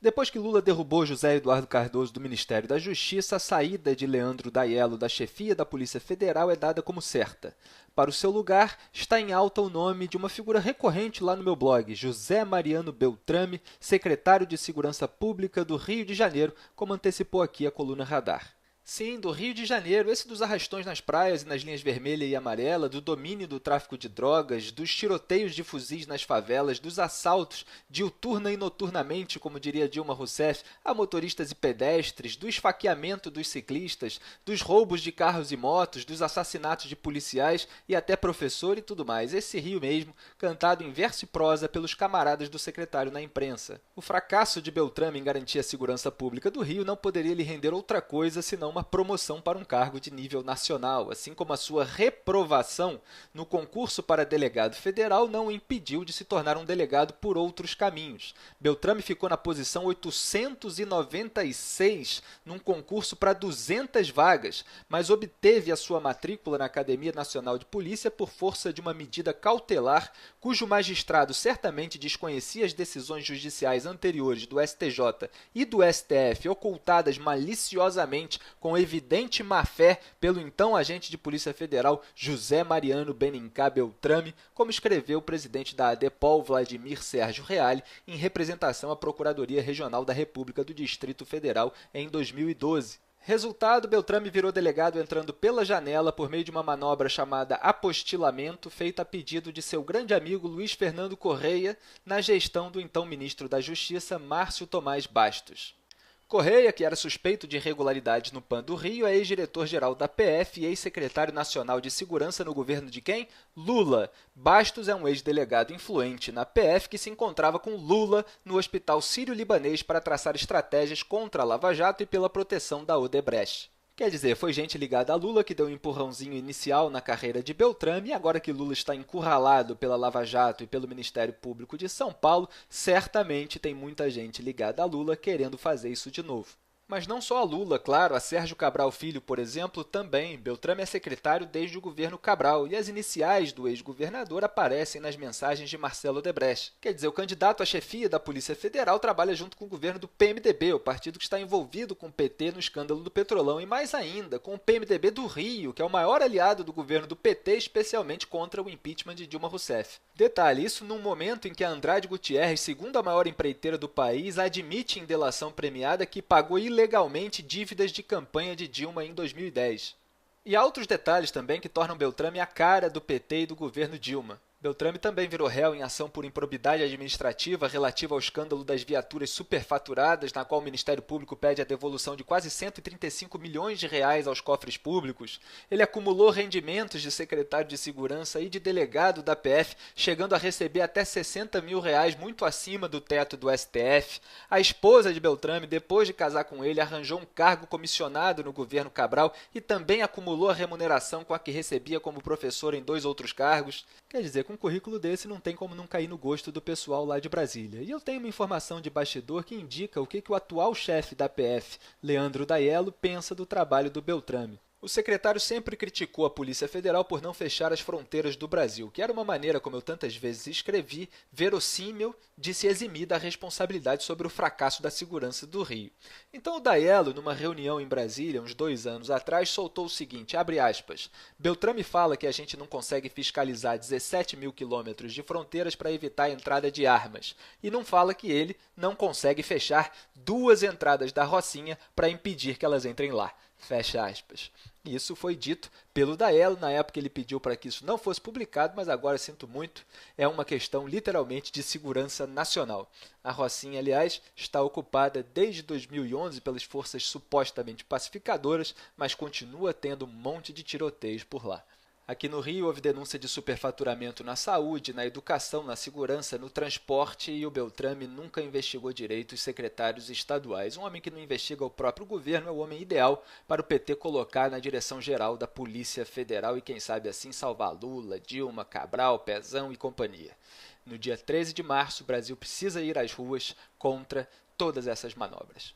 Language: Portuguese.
Depois que Lula derrubou José Eduardo Cardoso do Ministério da Justiça, a saída de Leandro Daiello da chefia da Polícia Federal é dada como certa. Para o seu lugar, está em alta o nome de uma figura recorrente lá no meu blog, José Mariano Beltrame, secretário de Segurança Pública do Rio de Janeiro, como antecipou aqui a coluna Radar. Sim, do Rio de Janeiro, esse dos arrastões nas praias e nas linhas vermelha e amarela, do domínio do tráfico de drogas, dos tiroteios de fuzis nas favelas, dos assaltos, diuturna e noturnamente, como diria Dilma Rousseff, a motoristas e pedestres, do esfaqueamento dos ciclistas, dos roubos de carros e motos, dos assassinatos de policiais e até professor e tudo mais. Esse Rio mesmo, cantado em verso e prosa pelos camaradas do secretário na imprensa. O fracasso de Beltrame em garantir a segurança pública do Rio não poderia lhe render outra coisa senão uma promoção para um cargo de nível nacional, assim como a sua reprovação no concurso para delegado federal não o impediu de se tornar um delegado por outros caminhos. Beltrame ficou na posição 896 num concurso para 200 vagas, mas obteve a sua matrícula na Academia Nacional de Polícia por força de uma medida cautelar, cujo magistrado certamente desconhecia as decisões judiciais anteriores do STJ e do STF ocultadas maliciosamente com evidente má-fé pelo então agente de Polícia Federal José Mariano Benincá Beltrame, como escreveu o presidente da ADEPOL, Vladimir Sérgio Reale, em representação à Procuradoria Regional da República do Distrito Federal em 2012. Resultado, Beltrame virou delegado entrando pela janela por meio de uma manobra chamada apostilamento, feita a pedido de seu grande amigo Luiz Fernando Correia, na gestão do então ministro da Justiça, Márcio Tomás Bastos. Correia, que era suspeito de irregularidades no PAN do Rio, é ex-diretor-geral da PF e ex-secretário nacional de segurança no governo de quem? Lula. Bastos é um ex-delegado influente na PF que se encontrava com Lula no Hospital Sírio-Libanês para traçar estratégias contra a Lava Jato e pela proteção da Odebrecht. Quer dizer, foi gente ligada a Lula que deu um empurrãozinho inicial na carreira de Beltrame e agora que Lula está encurralado pela Lava Jato e pelo Ministério Público de São Paulo, certamente tem muita gente ligada a Lula querendo fazer isso de novo. Mas não só a Lula, claro, a Sérgio Cabral Filho, por exemplo, também. Beltrame é secretário desde o governo Cabral e as iniciais do ex-governador aparecem nas mensagens de Marcelo Odebrecht. Quer dizer, o candidato à chefia da Polícia Federal trabalha junto com o governo do PMDB, o partido que está envolvido com o PT no escândalo do Petrolão, e mais ainda, com o PMDB do Rio, que é o maior aliado do governo do PT, especialmente contra o impeachment de Dilma Rousseff. Detalhe, isso num momento em que a Andrade Gutierrez, segunda maior empreiteira do país, admite em delação premiada que pagou ilegalmente dívidas de campanha de Dilma em 2010. E há outros detalhes também que tornam Beltrame a cara do PT e do governo Dilma. Beltrame também virou réu em ação por improbidade administrativa relativa ao escândalo das viaturas superfaturadas, na qual o Ministério Público pede a devolução de quase 135 milhões de reais aos cofres públicos. Ele acumulou rendimentos de secretário de Segurança e de delegado da PF, chegando a receber até 60 mil reais, muito acima do teto do STF. A esposa de Beltrame, depois de casar com ele, arranjou um cargo comissionado no governo Cabral e também acumulou a remuneração com a que recebia como professor em 2 outros cargos. Quer dizer, com um currículo desse não tem como não cair no gosto do pessoal lá de Brasília. E eu tenho uma informação de bastidor que indica o que o atual chefe da PF, Leandro Daiello, pensa do trabalho do Beltrame. O secretário sempre criticou a Polícia Federal por não fechar as fronteiras do Brasil, que era uma maneira, como eu tantas vezes escrevi, verossímil de se eximir da responsabilidade sobre o fracasso da segurança do Rio. Então o Daiello, numa reunião em Brasília, uns 2 anos atrás, soltou o seguinte, abre aspas, Beltrame fala que a gente não consegue fiscalizar 17 mil quilômetros de fronteiras para evitar a entrada de armas, e não fala que ele não consegue fechar 2 entradas da Rocinha para impedir que elas entrem lá. Fecha aspas. Isso foi dito pelo Daiello, na época ele pediu para que isso não fosse publicado, mas agora sinto muito, é uma questão literalmente de segurança nacional. A Rocinha, aliás, está ocupada desde 2011 pelas forças supostamente pacificadoras, mas continua tendo um monte de tiroteios por lá. Aqui no Rio houve denúncia de superfaturamento na saúde, na educação, na segurança, no transporte e o Beltrame nunca investigou direito os secretários estaduais. Um homem que não investiga o próprio governo é o homem ideal para o PT colocar na direção geral da Polícia Federal e quem sabe assim salvar Lula, Dilma, Cabral, Pezão e companhia. No dia 13 de março, o Brasil precisa ir às ruas contra todas essas manobras.